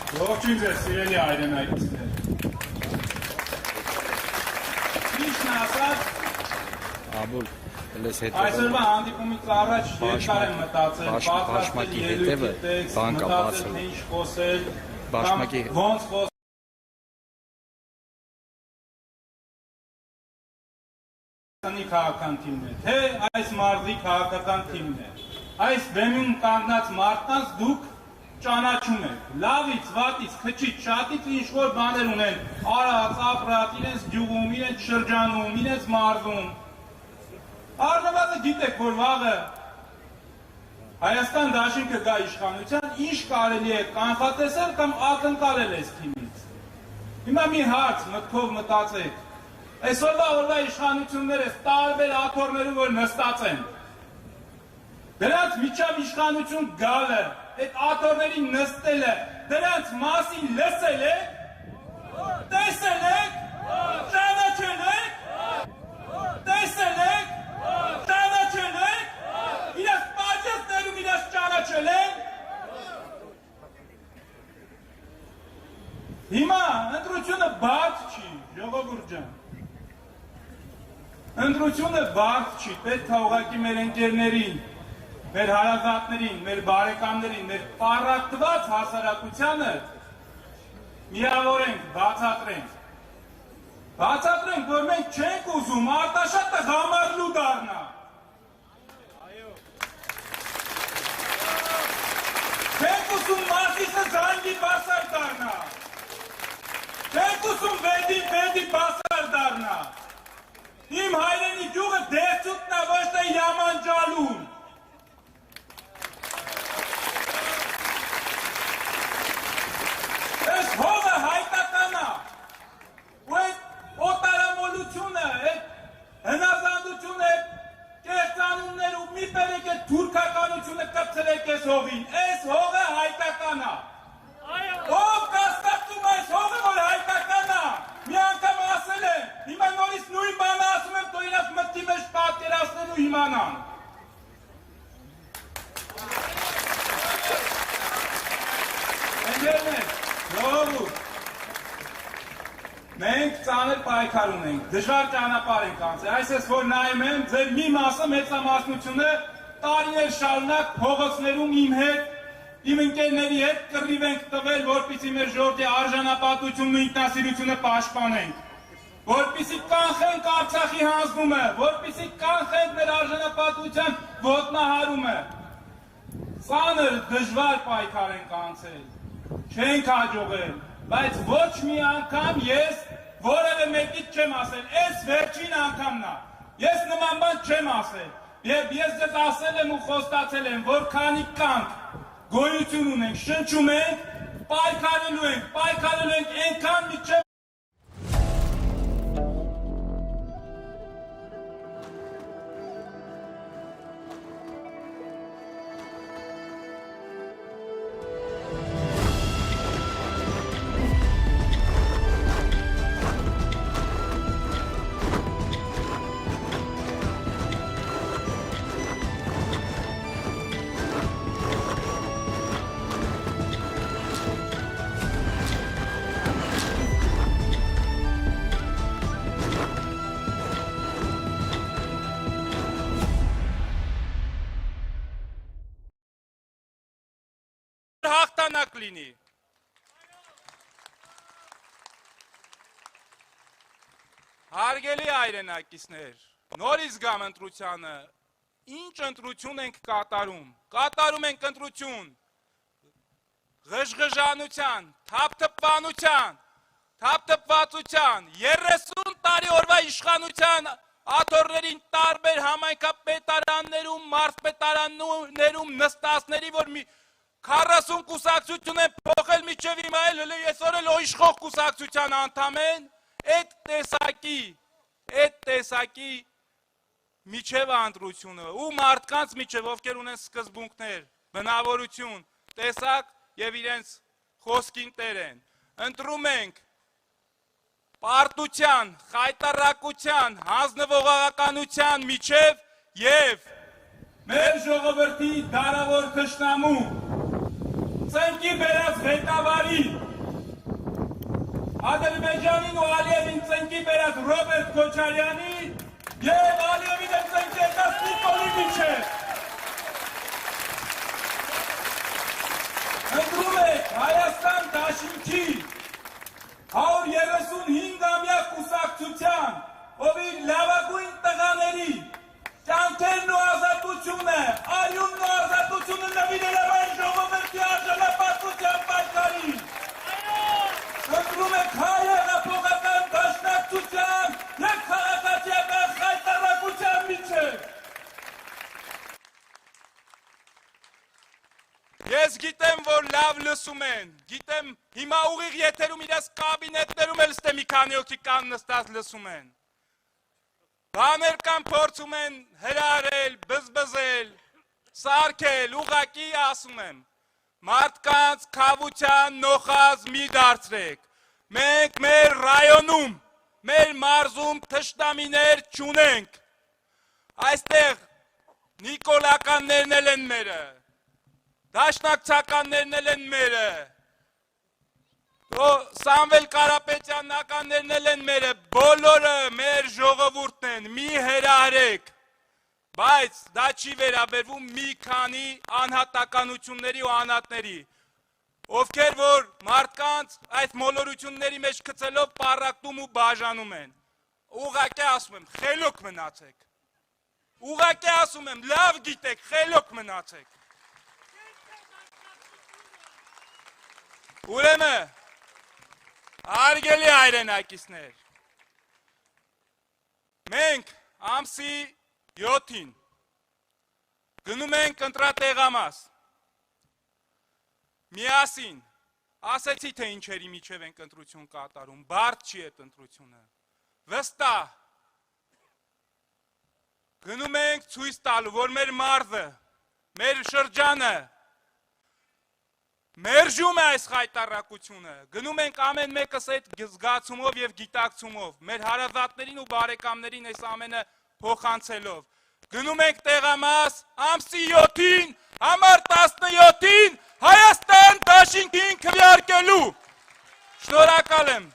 Ողջույն ձեզ, սիրելի հայրենակիցներ։ Ինչն ասած, այսօրվա հանդիպումից առաջ երկար եմ մտածել, պատրաստել ելույթի տեքստ, մտածել թե ինչ խոսել, կամ ոնց խոսել։ Քաղաքական թիմն է, թե այս մարդի քաղաքական թիմն է, այս բեմում կանգնած մարդկանց դուք ճանաչում եք, լավից, վատից, քչից, շատից ինչ-որ բաներ ունեն, արած, ապրած, իրենց գյուղում, իրենց շրջանում, իրենց մարզում։ Առնվազն գիտեք, որ վաղը Հայաստան դաշինքը գա իշխանության, ինչ կարելի է կանխատեսել կամ ակնկալել այս թիմից։ Հիմա մի հարց մտքով մտածեք, այսօրվա օրվա իշխանությունները տարբեր աթոռներում որ նստած են, դրանց միջավ իշխանություն գալը, այդ աթոռներին նստելը, դրանց մասին լսել եք, տեսել եք, ճանաչել եք, տեսել եք, ճանաչել եք, իրաց պատժեցներում իրաց ճանաչել եք։ Հիմա ընտրությունը բարդ չի, ժողովուրդ ջան։ Ընտրությունը բարդ չի, պետք է ուղղակի մեր ընկերներին, մեր հարազատներին, մեր բարեկամներին, մեր պառակտված հասարակությանը միավորենք, բացատրենք։ Բացատրենք, որ մենք չենք ուզում Արտաշատը գամարլու դառնա։ Չենք ուզում Մասիսը զանգի բասար դառնա։ Չենք ուզում վեդի բասար դառնա։ Իմ հայրենի գյուղը դերցուտն է ոչ թե Յամանջալուն։ Այս հողը հայկական է, ու այդ օտարամոլությունը, այդ հնազանդությունը, կեղծանուններ ու մի պերեք այդ թուրքականությունը կպցրեք այս հողին, այս հողը հայկական է։ Ով կասկածում այս հողը, որ հայկական է, մի անգամ ասել եմ, հիմա նորից նույն բանը ասում եմ, թող իրաց մտքի մեջ պատկերացնեն ու իմանան։ Ընկերներ, ժողովուրդ, մենք ծանր պայքար ունենք, դժվար ճանապարհ ենք անցել, այսպես որ նայում եմ, ձեր մի մասը մեծամասնությունը տարիներ շարունակ փողոցներում իմ հետ, իմ ընկերների հետ կռիվ ենք տվել, որպեսզի մեր ժողովրդի արժանապատվությունն ու ինքնասիրությունը պաշտպանենք, որպեսզի կանխենք Արցախի հանձնումը, որպեսզի կանխենք մեր արժանապատվության ոտնահարումը։ Ծանր դժվար պայքար ենք անցել, չենք հաջողել, բայց ոչ մի անգամ ես որևէ մեկից չեմ ասել, այս վերջին անգամն է, ես նման բան չեմ ասել, եւ ես ձեզ ասել եմ ու խոստացել եմ, որ քանի կանք գոյություն ունենք, շնչում ենք, պայքարելու ենք այնքան մինչև հաղթանակ լինի։ Հարգելի հայրենակիցներ, նորից գամ ընտրությանը, ինչ ընտրություն ենք կատարում, կատարում ենք ընտրություն, ղժղժանության, թափթփվածության, 30 տարի օրվա իշխանության աթոռներին տարբեր համայնքապետարաններում, մարզպետարաններում նստածների, որ 40 կուսակցություն են փոխել միջև հիմա էլ այսօր էլ իշխող կուսակցության անդամ են, այդ տեսակի միջև ընտրությունը ու մարդկանց միջև, ովքեր ունեն սկզբունքներ, բնավորություն, տեսակ եւ իրենց խոսքին տեր են, ընտրում ենք պարտության, խայտառակության, հանձնվողականության միջև եւ մեր ժողովրդի դարավոր թշնամու ծնկի բերած ղեկավարի Ադրբեջանին ու Ալիևին ծնկի բերած Ռոբերտ Քոչարյանի եւ Ալիևի դեմ ծնկի եկած Նիկոլի միջեւ։ Ընտրում եք Հայաստան դաշինքի 135-ամյա կուսակցության, ով իր լավագույն տղաների կյանքերն ու ազատությունը, արյունն ու ազատությունը նվիրել է այն ժողովրդի արժանապատվության պայքարին։ Ընտրում եք հայ հեղափոխական դաշնակցության և քաղաքացիական խայտառակության միջև։ Ես գիտեմ, որ լավ լսում են, գիտեմ հիմա ուղիղ եթերում իրաց կաբինետներում էլ ստե մի քանի հոգի կան նստած լսում են։ Բաներ կան փորձում են հրարել, բզբզել, սարքել, ուղղակի ասում եմ, մարդկանց քավության նոխազ մի դարձրեք։ Մենք մեր ռայոնում, մեր մարզում թշնամիներ չունենք։ Այստեղ նիկոլականներն էլ են մերը, դաշնակցականներն էլ են մերը, Սամվել Կարապետյանականներն էլ են մերը, բոլորը մեր ժողովուրդն են, մի հրահրեք, բայց դա չի վերաբերվում մի քանի անհատականությունների ու անհատների, ովքեր որ մարդկանց այդ մոլորությունների մեջ գցելով պառակտում ու բաժանում են, ուղղակի ասում եմ, խելոք մնացեք, ուղղակի ասում եմ, լավ գիտեք, խելոք մնացեք։ Ուրեմն, հարգելի հայրենակիցներ, մենք ամսի 7-ին գնում ենք ընտրատեղամաս, միասին, ասեցի թե ինչերի միջև ենք ընտրություն կատարում, բարդ չի այդ ընտրությունը, վստահ, գնում ենք ցույց տալու, որ մեր մարզը, մեր շրջանը, մերժում է այս խայտառակությունը, գնում ենք ամեն մեկս այդ զգացումով և գիտակցումով, մեր հարազատներին ու բարեկամներին այս ամենը փոխանցելով, գնում ենք տեղամաս ամսի 7-ին, համար 17-ին Հայաստան դաշինքին քվեարկելու, շնորհակալ եմ։